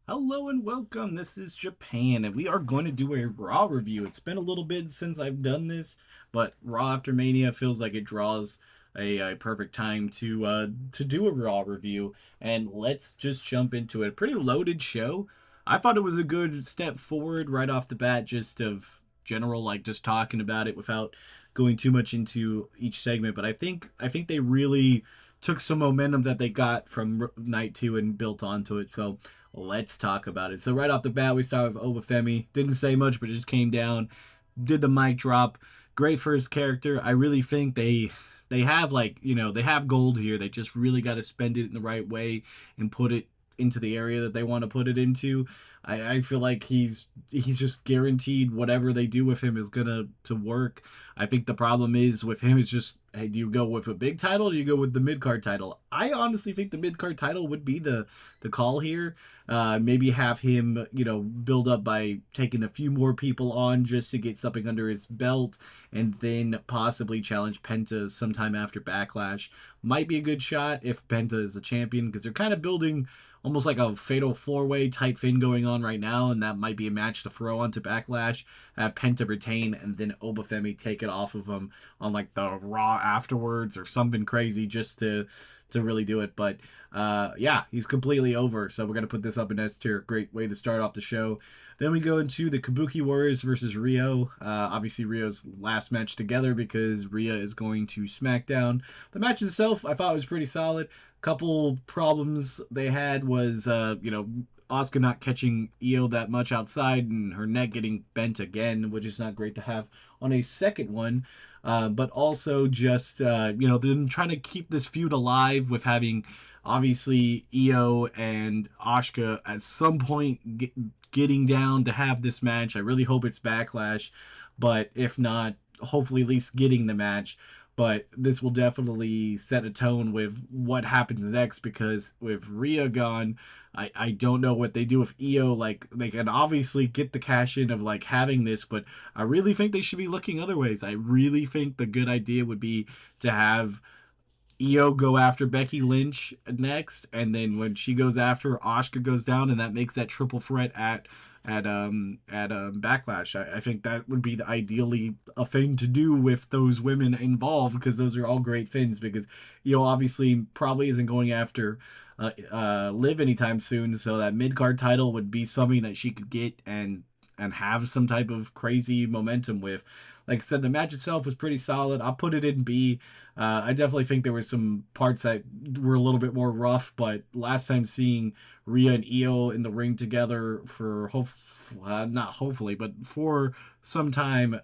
Hello and welcome. This is Japan, and we are going to do a Raw review. It's been a little bit since I've done this, but Raw after Mania feels like it draws a perfect time to do a Raw review. And let's just jump into it. A pretty loaded show. I thought it was a good step forward right off the bat, just of general just talking about it without going too much into each segment. But I think they really took some momentum that they got from night two and built onto it. So let's talk about it. So right off the bat, we start with Obafemi. Didn't say much, but just came down, did the mic drop. Great for his character. I really think they have they have gold here. They just really got to spend it in the right way and put it into the area that they want to put it into. I feel like he's just guaranteed whatever they do with him is gonna to work. I think the problem is with him is just, hey, do you go with a big title or do you go with the mid card title? I honestly think the mid card title would be the call here. Maybe have him, build up by taking a few more people on just to get something under his belt, and then possibly challenge Penta sometime after Backlash. Might be a good shot if Penta is the champion, because they're kind of building almost like a fatal four-way type thing going on right now, and that might be a match to throw onto Backlash, have Penta retain, and then Obafemi take it off of him on like the Raw afterwards or something crazy just to really do it. But yeah, he's completely over. So we're gonna put this up in S tier. Great way to start off the show. Then we go into the Kabuki Warriors versus Rio. Obviously, Rio's last match together because Rhea is going to SmackDown. The match itself, I thought was pretty solid. Couple problems they had was, Asuka not catching Io that much outside and her neck getting bent again, which is not great to have on a second one. But also just, them trying to keep this feud alive with having obviously Io and Asuka at some point getting down to have this match. I really hope it's Backlash, but if not, hopefully at least getting the match. But this will definitely set a tone with what happens next, because with Rhea gone, I don't know what they do with Io. Like, they can obviously get the cash in of like having this, but I really think they should be looking other ways. I really think the good idea would be to have Io go after Becky Lynch next, and then when she goes after her, Asuka goes down, and that makes that triple threat at Backlash. I think that would be ideally a thing to do with those women involved, because those are all great things. Because Io obviously probably isn't going after Liv anytime soon, so that mid card title would be something that she could get and have some type of crazy momentum with. Like I said, the match itself was pretty solid. I'll put it in B. I definitely think there were some parts that were a little bit more rough, but last time seeing Rhea and Io in the ring together for not hopefully, but for some time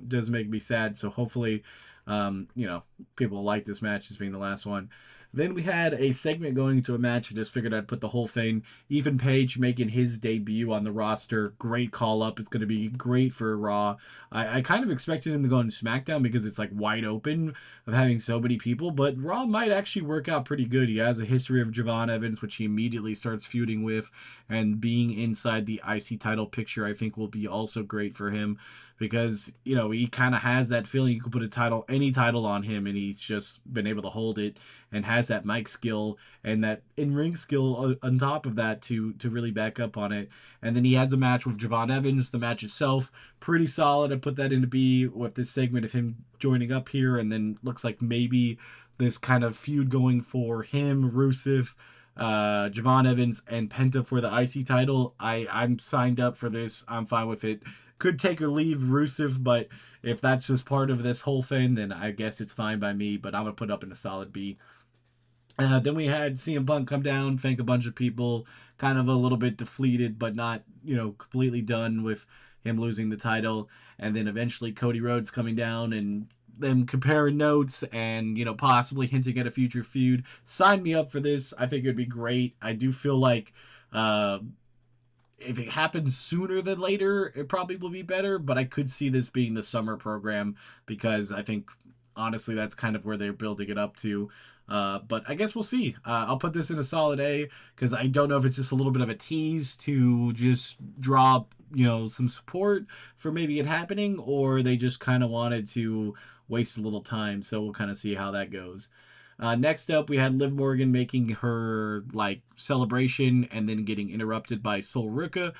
does make me sad. So hopefully, people like this match as being the last one. Then we had a segment going into a match. I just figured I'd put the whole thing. Ethan Page making his debut on the roster. Great call up. It's going to be great for Raw. I kind of expected him to go on SmackDown because it's like wide open of having so many people, but Raw might actually work out pretty good. He has a history of Javon Evans, which he immediately starts feuding with, and being inside the IC title picture, I think will be also great for him, because he kind of has that feeling you could put any title on him, and he's just been able to hold it and has that mic skill and that in-ring skill on top of that to really back up on it. And then he has a match with Javon Evans. The match itself pretty solid. I put that into B with this segment of him joining up here, and then looks like maybe this kind of feud going for him, Rusev, Javon Evans, and Penta for the IC title. I'm signed up for this. I'm fine with it. Could take or leave Rusev, but if that's just part of this whole thing, then I guess it's fine by me. But I'm gonna put up in a solid B. Then we had CM Punk come down, thank a bunch of people, kind of a little bit deflated, but not, completely done with him losing the title. And then eventually Cody Rhodes coming down and them comparing notes and, possibly hinting at a future feud. Sign me up for this. I think it would be great. I do feel like uh, if it happens sooner than later, it probably will be better, but I could see this being the summer program, because I think honestly that's kind of where they're building it up to. But I guess we'll see. I'll put this in a solid A, because I don't know if it's just a little bit of a tease to just draw, some support for maybe it happening, or they just kind of wanted to waste a little time. So we'll kind of see how that goes. Next up, we had Liv Morgan making her like celebration and then getting interrupted by Sol Ruka.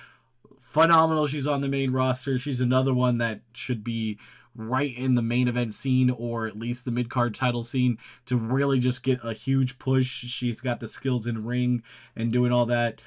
Phenomenal. She's on the main roster. She's another one that should be right in the main event scene or at least the mid card title scene to really just get a huge push. She's got the skills in ring and doing all that.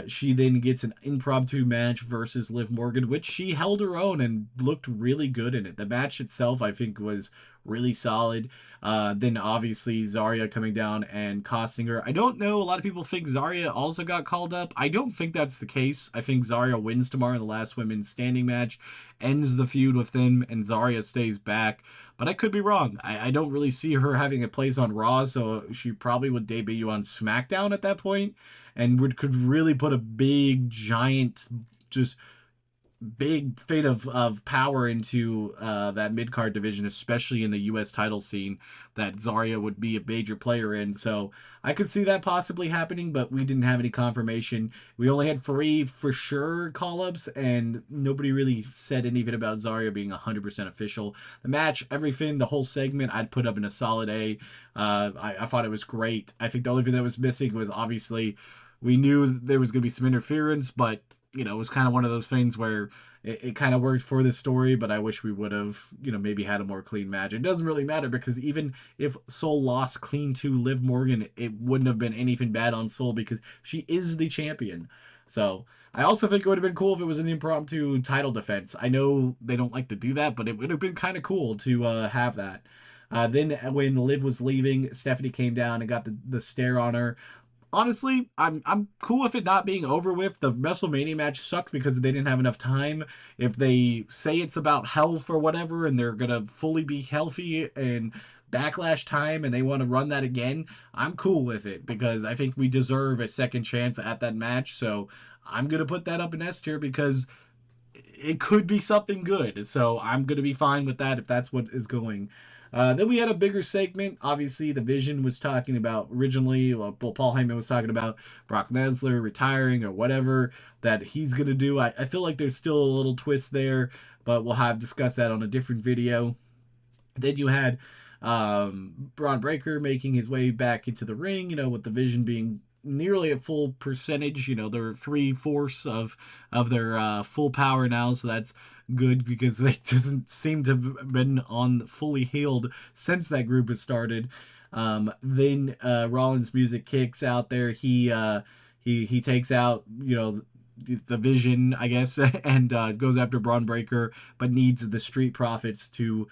She then gets an impromptu match versus Liv Morgan, which she held her own and looked really good in it. The match itself, I think, was really solid. Then obviously Zarya coming down and costing her. I don't know. A lot of people think Zarya also got called up. I don't think that's the case. I think Zarya wins tomorrow in the last women's standing match, ends the feud with them, and Zarya stays back. But I could be wrong. I don't really see her having a place on Raw, so she probably would debut on SmackDown at that point, and could really put a big, giant, just big fate of power into that mid card division, especially in the U.S. title scene that Zarya would be a major player in. So I could see that possibly happening, but we didn't have any confirmation. We only had 3 for sure call ups, and nobody really said anything about Zarya being 100% official. The match, everything, the whole segment, I'd put up in a solid A. I thought it was great. I think the only thing that was missing was obviously we knew there was going to be some interference, but it was kind of one of those things where it kind of worked for the story, but I wish we would have, maybe had a more clean match. It doesn't really matter because even if Sol lost clean to Liv Morgan, it wouldn't have been anything bad on Sol because she is the champion. So I also think it would have been cool if it was an impromptu title defense. I know they don't like to do that, but it would have been kind of cool to have that. Then when Liv was leaving, Stephanie came down and got the stare on her. Honestly, I'm cool with it not being over with. The WrestleMania match sucked because they didn't have enough time. If they say it's about health or whatever and they're gonna fully be healthy and backlash time and they want to run that again, I'm cool with it because I think we deserve a second chance at that match. So I'm gonna put that up in S tier because it could be something good. So I'm going to be fine with that if that's what is going. Then we had a bigger segment. Obviously, the Vision was talking about originally, well, Paul Heyman was talking about Brock Lesnar retiring or whatever that he's going to do. I feel like there's still a little twist there, but we'll have discuss that on a different video. Then you had Braun Breaker making his way back into the ring, with the Vision being nearly a full percentage. They're 3/4 of their full power now, so that's good because they doesn't seem to have been on fully healed since that group has started. Then Rollins' music kicks out there. He takes out the Vision, I guess, and goes after Braun Breaker, but needs the Street Profits to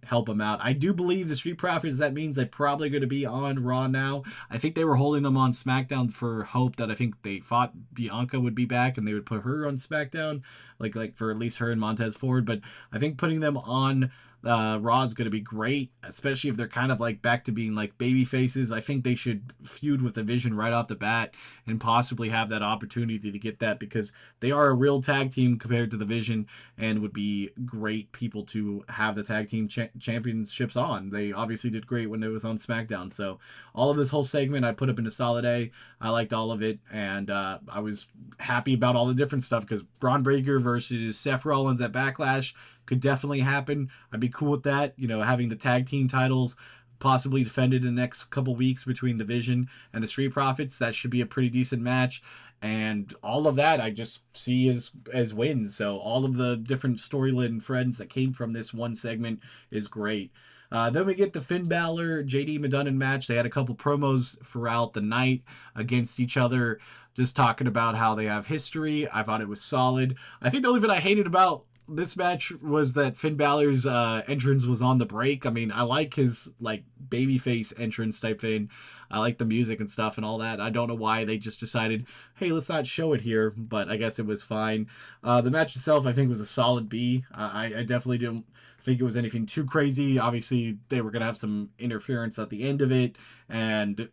help him out. I do believe the Street Profits, that means they're probably going to be on Raw now. I think they were holding them on SmackDown for hope that I think they thought Bianca would be back and they would put her on SmackDown, like for at least her and Montez Ford. But I think putting them on Raw is going to be great, especially if they're kind of like back to being like baby faces. I think they should feud with the Vision right off the bat and possibly have that opportunity to get that because they are a real tag team compared to the Vision and would be great people to have the tag team championships on. They obviously did great when it was on SmackDown. So all of this whole segment I put up in a solid A. I liked all of it, and I was happy about all the different stuff because Braun Breaker versus Seth Rollins at Backlash could definitely happen. I'd be cool with that. Having the tag team titles possibly defended in the next couple weeks between the Vision and the Street Profits. That should be a pretty decent match. And all of that I just see as wins. So all of the different storyline threads that came from this one segment is great. Then we get the Finn Balor, JD McDonough match. They had a couple promos throughout the night against each other, just talking about how they have history. I thought it was solid. I think the only thing I hated about this match was that Finn Balor's entrance was on the break. I mean, I like his like babyface entrance type thing. I like the music and stuff and all that. I don't know why they just decided, hey, let's not show it here, but I guess it was fine. The match itself, I think, was a solid B. I definitely didn't think it was anything too crazy. Obviously, they were going to have some interference at the end of it, and,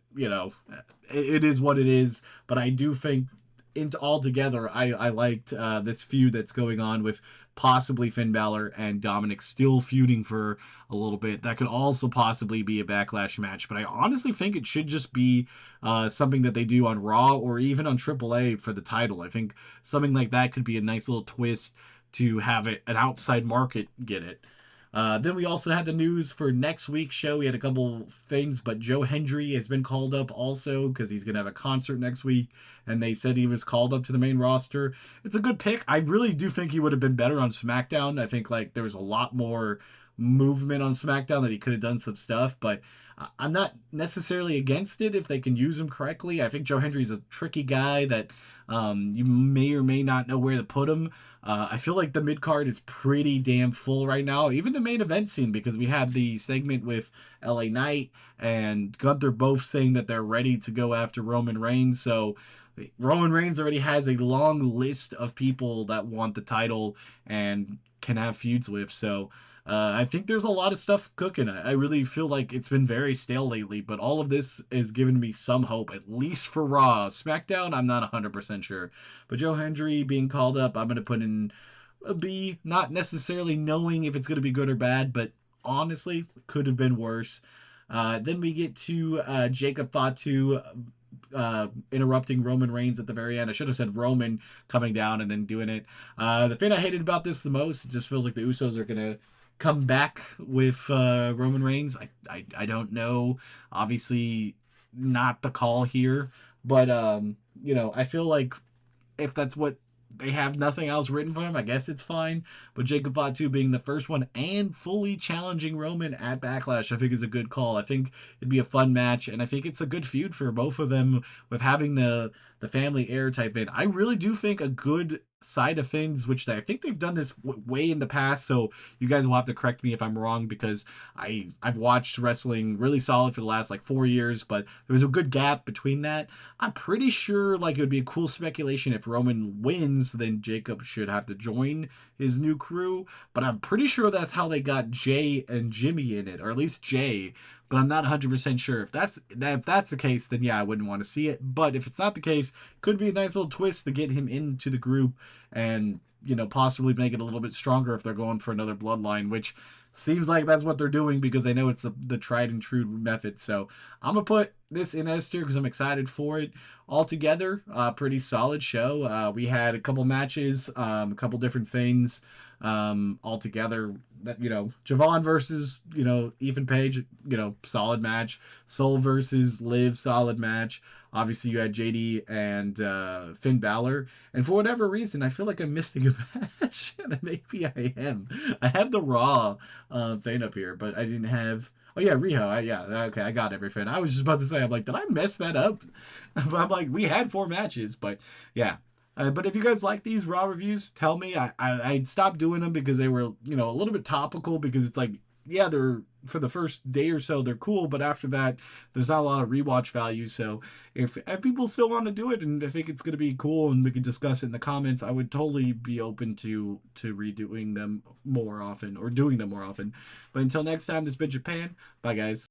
it is what it is. But I do think altogether, I liked this feud that's going on with possibly Finn Balor and Dominic still feuding for a little bit. That could also possibly be a Backlash match, but I honestly think it should just be something that they do on Raw or even on AAA for the title. I think something like that could be a nice little twist to have an outside market get it. Then we also had the news for next week's show. We had a couple things, but Joe Hendry has been called up also because he's going to have a concert next week, and they said he was called up to the main roster. It's a good pick. I really do think he would have been better on SmackDown. I think like there was a lot more movement on SmackDown that he could have done some stuff, but I'm not necessarily against it if they can use him correctly. I think Joe Hendry's a tricky guy that you may or may not know where to put him. I feel like the mid card is pretty damn full right now, even the main event scene, because we had the segment with LA Knight and Gunther both saying that they're ready to go after Roman Reigns. So Roman Reigns already has a long list of people that want the title and can have feuds with. So I think there's a lot of stuff cooking. I really feel like it's been very stale lately, but all of this has given me some hope, at least for Raw. SmackDown, I'm not 100% sure. But Joe Hendry being called up, I'm going to put in a B, not necessarily knowing if it's going to be good or bad, but honestly, could have been worse. Then we get to Jacob Fatu interrupting Roman Reigns at the very end. I should have said Roman coming down and then doing it. The thing I hated about this the most, it just feels like the Usos are going to come back with Roman Reigns. I don't know. Obviously, not the call here, but I feel like if that's what they have nothing else written for him, I guess it's fine. But Jacob Fatu being the first one and fully challenging Roman at Backlash, I think is a good call. I think it'd be a fun match, and I think it's a good feud for both of them with having the family heir type in. I really do think a good side of things, which I think they've done this way in the past, so you guys will have to correct me if I'm wrong because I've watched wrestling really solid for the last like 4 years, but there was a good gap between that. I'm pretty sure like it would be a cool speculation if Roman wins, then Jacob should have to join his new crew, but I'm pretty sure that's how they got Jay and Jimmy in it, or at least Jay. But I'm not 100% sure if that's the case. Then yeah, I wouldn't want to see it. But if it's not the case, could be a nice little twist to get him into the group and possibly make it a little bit stronger if they're going for another bloodline, which seems like that's what they're doing because they know it's the tried and true method. So I'm gonna put this in S tier because I'm excited for it. Altogether, pretty solid show. We had a couple matches, a couple different things. Altogether, that Javon versus Ethan Page, solid match. Soul versus Liv, solid match. Obviously, you had JD and Finn Balor, and for whatever reason, I feel like I'm missing a match, and maybe I am. I have the Raw thing up here, but I didn't have. Oh yeah, Riho. Yeah, okay, I got everything. I was just about to say, I'm like, did I mess that up? But I'm like, we had 4 matches, but yeah. But if you guys like these Raw reviews, tell me. I stopped doing them because they were a little bit topical because it's like yeah they're for the first day or so they're cool, but after that there's not a lot of rewatch value. So if people still want to do it and I think it's going to be cool and we can discuss it in the comments, I would totally be open to redoing them more often or doing them more often. But until next time, this has been Japan. Bye guys.